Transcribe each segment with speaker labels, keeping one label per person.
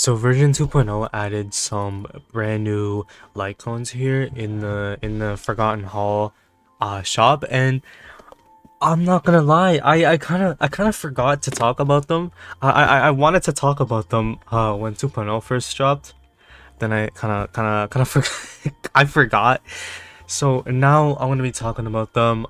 Speaker 1: So version 2.0 added some brand new light cones here in the Forgotten Hall shop, and I'm not gonna lie, I kind of forgot to talk about them. I wanted to talk about them when 2.0 first dropped. Then I kind of forgot. I forgot. So now I'm gonna be talking about them.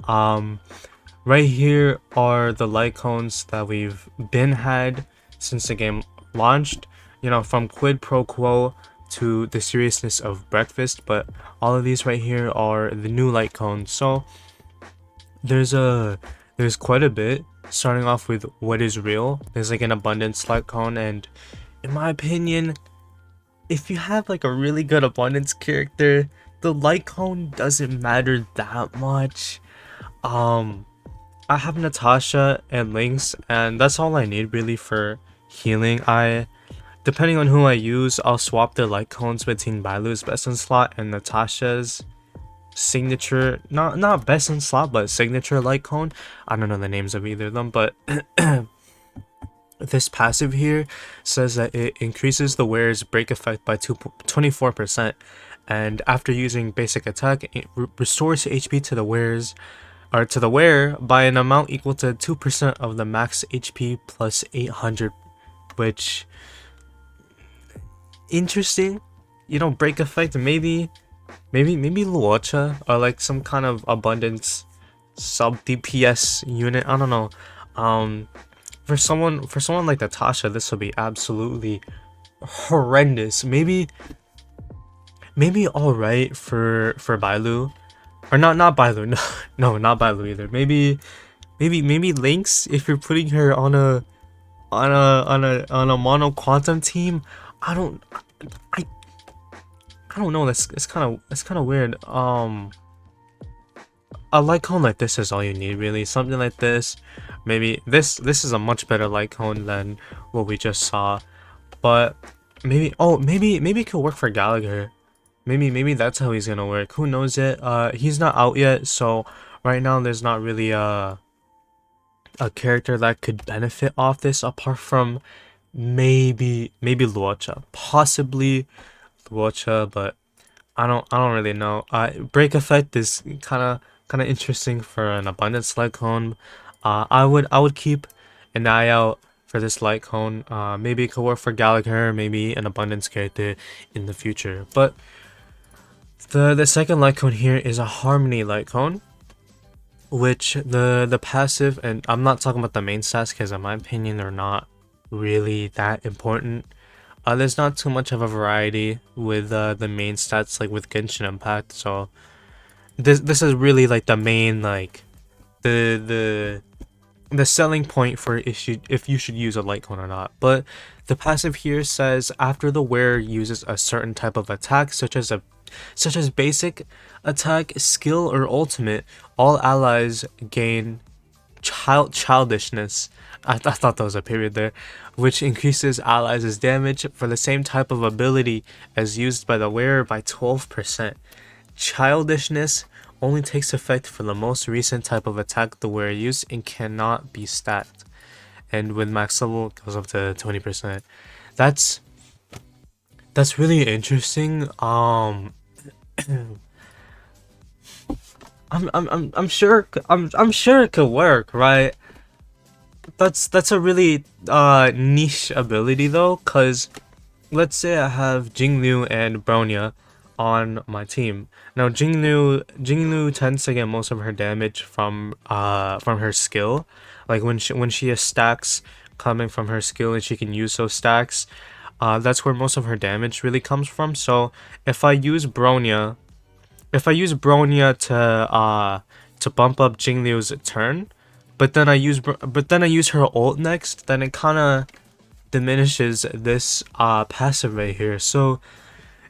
Speaker 1: Right here are the light cones that we've been had since the game launched. You know, from quid pro quo to the seriousness of breakfast. But all of these right here are the new light cones. So there's quite a bit. Starting off with what is real. There's like an abundance light cone, and in my opinion, if you have like a really good abundance character, the light cone doesn't matter that much. Um, I have Natasha and Lynx, and that's all I need really for healing. Depending on who I use, I'll swap the light cones between Bailu's best in slot and Natasha's signature, not best in slot, but signature light cone. I don't know the names of either of them, but this passive here says that it increases the wearer's break effect by 24%, and after using basic attack, it restores HP to the wearer's or to the wearer by an amount equal to 2% of the max HP plus 800, which interesting. You know, break effect, maybe Luocha or like some kind of abundance sub DPS unit. I don't know. For someone like Natasha, this will be absolutely horrendous. Maybe all right for Bailu, or not Bailu. No, no, not Bailu either. Maybe Lynx if you're putting her on a mono quantum team. I don't know. It's kind of weird. A light cone like this is all you need really. Something like this. Maybe this is a much better light cone than what we just saw. But maybe it could work for Gallagher. Maybe that's how he's gonna work. Who knows it? He's not out yet, so right now there's not really a character that could benefit off this apart from maybe Luocha. Possibly Luocha, but I don't really know. Break effect is kind of interesting for an abundance light cone. I would keep an eye out for this light cone. Maybe it could work for Gallagher, maybe an abundance character in the future. But the second light cone here is a harmony light cone, which the passive, and I'm not talking about the main stats because in my opinion they're not really that important. There's not too much of a variety with the main stats like with Genshin Impact, so this is really like the main like the selling point for if you should use a light cone or not. But the passive here says after the wearer uses a certain type of attack, such as basic attack, skill, or ultimate, all allies gain childishness. I thought that was a period there, which increases allies' damage for the same type of ability as used by the wearer by 12%. Childishness only takes effect for the most recent type of attack the wearer used and cannot be stacked. And with max level, it goes up to 20%. That's really interesting. I'm sure it could work, right? That's a really niche ability though, cause let's say I have Jinglu and Bronya on my team. Now Jinglu tends to get most of her damage from her skill, like when she has stacks coming from her skill and she can use those stacks. That's where most of her damage really comes from. So if I use Bronya to bump up Jinglu's turn, but then I use her ult next, then it kind of diminishes this passive right here. So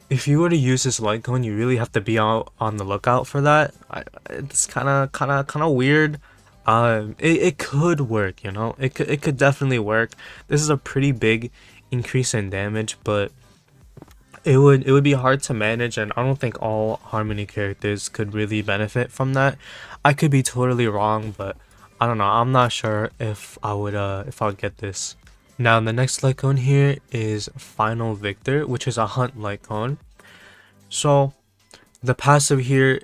Speaker 1: if you were to use this light cone, you really have to be out on the lookout for that. It's kind of weird. It could work, you know. It could definitely work. This is a pretty big increase in damage, but it would be hard to manage, and I don't think all Harmony characters could really benefit from that. I could be totally wrong, but I don't know. I'm not sure if I would get this. Now the next light cone here is Final Victor, which is a hunt light cone. So the passive here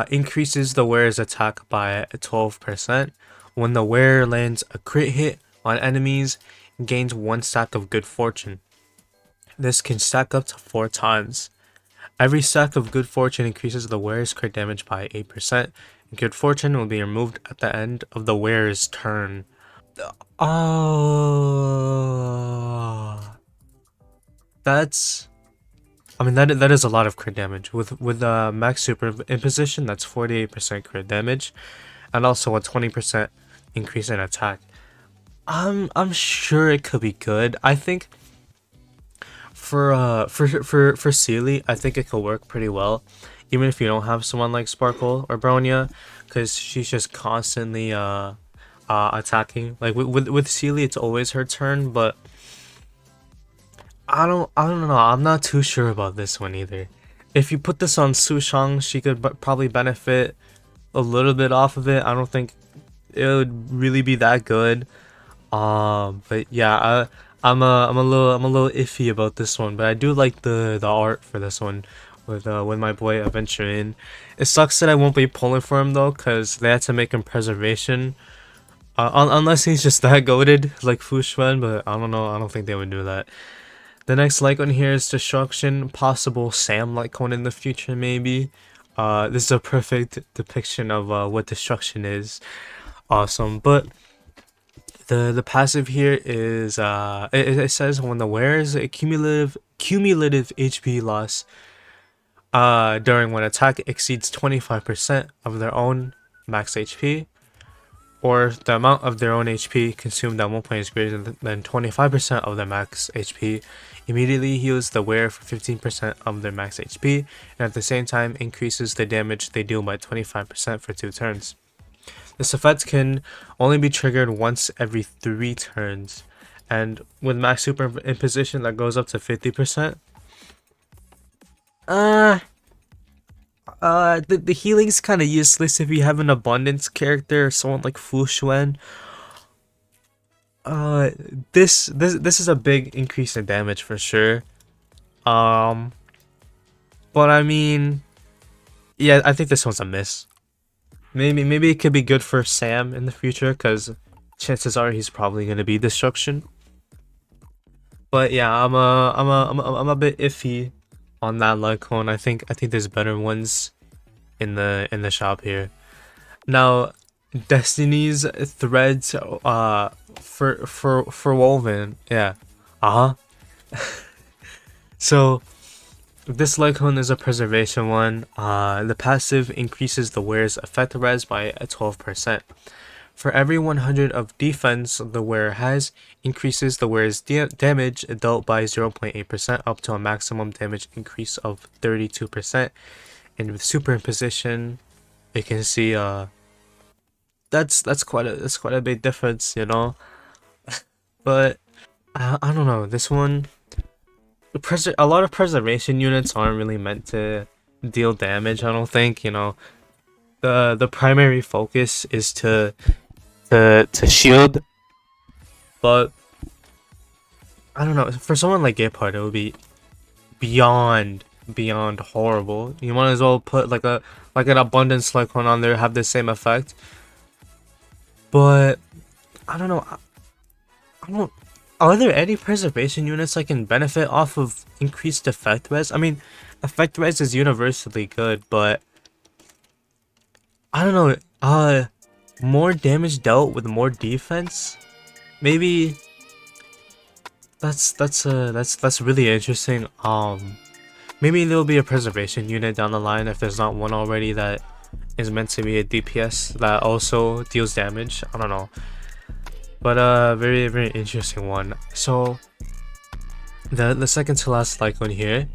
Speaker 1: increases the wearer's attack by 12%. When the wearer lands a crit hit on enemies, gains 1 stack of good fortune. This can stack up to 4 times. Every stack of good fortune increases the wearer's crit damage by 8%. Good fortune will be removed at the end of the wearer's turn. Oh, that's. I mean that is a lot of crit damage. With max super imposition, that's 48% crit damage, and also a 20% increase in attack. I'm sure it could be good. I think for Sealy, I think it could work pretty well, even if you don't have someone like Sparkle or Bronya, because she's just constantly attacking. Like with Sealy, it's always her turn, but I don't know. I'm not too sure about this one either. If you put this on Su Shang, she could probably benefit a little bit off of it. I don't think it would really be that good. But yeah, I'm a little iffy about this one, but I do like the art for this one with my boy Aventurin. It sucks that I won't be pulling for him though, cause they had to make him preservation. Unless he's just that goated like Fu Xuan, but I don't know. I don't think they would do that. The next Lycone here is Destruction, possible Sam Lycone in the future maybe. This is a perfect depiction of what Destruction is. Awesome, but the passive here is it says when the wearer's a cumulative HP loss during when attack exceeds 25% of their own max HP, or the amount of their own HP consumed at one point is greater than 25% of their max HP, immediately heals the wearer for 15% of their max HP, and at the same time increases the damage they deal by 25% for 2 turns. This effect can only be triggered once every 3 turns, and with max super imposition that goes up to 50%. The healing's kind of useless if you have an abundance character or someone like Fu Xuan. This is a big increase in damage for sure. But I mean, yeah, I think this one's a miss. Maybe it could be good for Sam in the future, because chances are he's probably gonna be Destruction. But yeah, I'm a bit iffy on that Lycone. I think there's better ones in the shop here. Now, Destiny's Threads for Woven. Yeah. So this Lycone is a preservation one. The passive increases the wearer's effect res by 12%. For every 100 of defense the wearer has, increases the wearer's damage dealt by 0.8% up to a maximum damage increase of 32%. And with superimposition, you can see that's quite a big difference, you know. But I don't know, this one, a lot of preservation units aren't really meant to deal damage. I don't think, you know. The primary focus is to shield, but I don't know, for someone like Gepard it would be beyond horrible. You might as well put like an abundance Lycone on there, have the same effect. But I don't know, are there any preservation units that can benefit off of increased effect res? I mean, effect res is universally good, but I don't know, more damage dealt with more defense, maybe. That's really interesting. Maybe there'll be a preservation unit down the line if there's not one already that is meant to be a DPS that also deals damage. I don't know, but very interesting one. So the second to last Lycone here,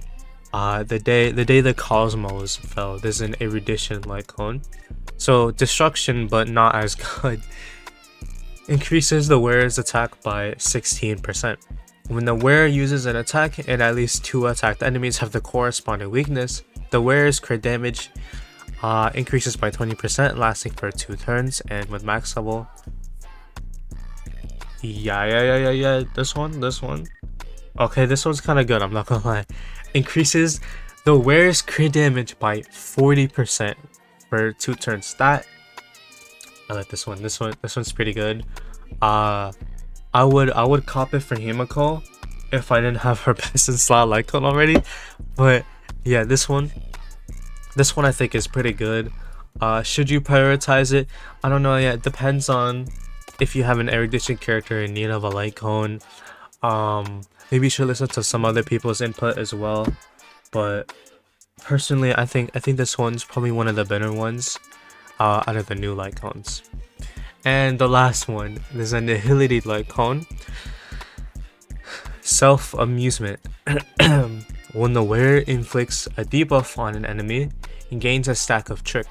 Speaker 1: the day the Cosmos fell, there's an Erudition Lycone. So Destruction, but not as good. Increases the wearer's attack by 16%. When the wearer uses an attack and at least 2 attacked enemies have the corresponding weakness, the wearer's crit damage increases by 20%, lasting for 2 turns, and with max level, Yeah. This one. Okay, this one's kind of good, I'm not gonna lie. Increases the wearer's crit damage by 40% for 2 turns. That I like this one. This one's pretty good. I would cop it for Himiko if I didn't have her best in slot LIGHTCONE already. But yeah, this one I think is pretty good. Should you prioritize it? I don't know yet. It depends on if you have an Erudition character in need of a LIGHTCONE. Maybe you should listen to some other people's input as well. But personally, I think this one's probably one of the better ones out of the new LIGHTCONEs. And the last one, there's a Nihility LIGHTCONE. Self-amusement. When the wearer inflicts a debuff on an enemy, he gains a stack of trick.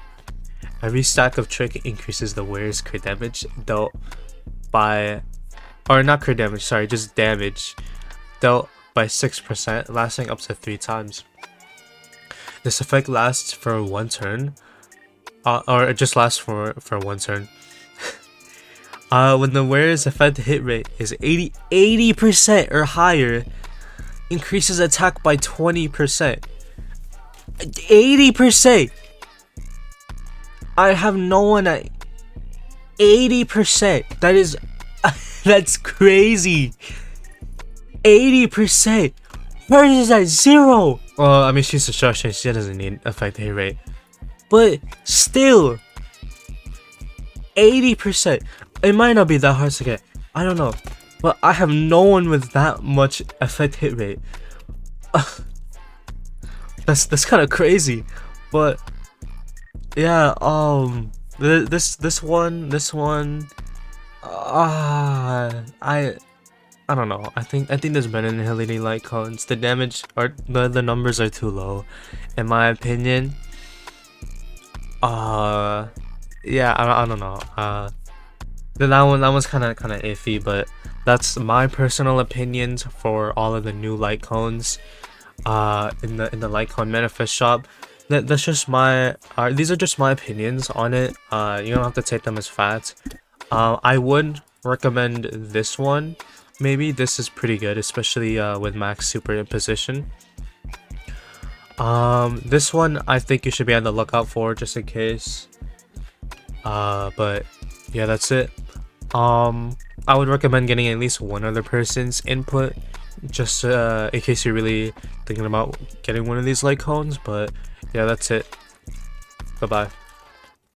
Speaker 1: Every stack of trick increases the wearer's crit damage dealt by, or not crit damage, sorry, just damage dealt by 6%, lasting up to 3 times. This effect lasts for 1 turn, or it just lasts for 1 turn. When the wearer's effective hit rate is 80% or higher, increases attack by 20%. 80%! I have no one at 80%. That is, that's crazy. 80%. Hers is at 0. Well, I mean, she's destruction. She doesn't need effective hit rate. But still, 80%. It might not be that hard to get. I don't know. But I have no one with that much effect hit rate. That's kind of crazy. But yeah, this one I don't know. I think there's better Nihility LIGHTCONEs. The damage or the numbers are too low, in my opinion. Yeah, I don't know. That one's kind of iffy, but that's my personal opinions for all of the new LIGHTCONEs in the LIGHTCONE manifest shop. That's just my these are just my opinions on it. You don't have to take them as fact. I would recommend this one. Maybe this is pretty good, especially with max superimposition. This one I think you should be on the lookout for just in case. But yeah, that's it. I would recommend getting at least one other person's input, just in case you're really thinking about getting one of these LIGHTCONEs. But yeah, that's it. Bye bye.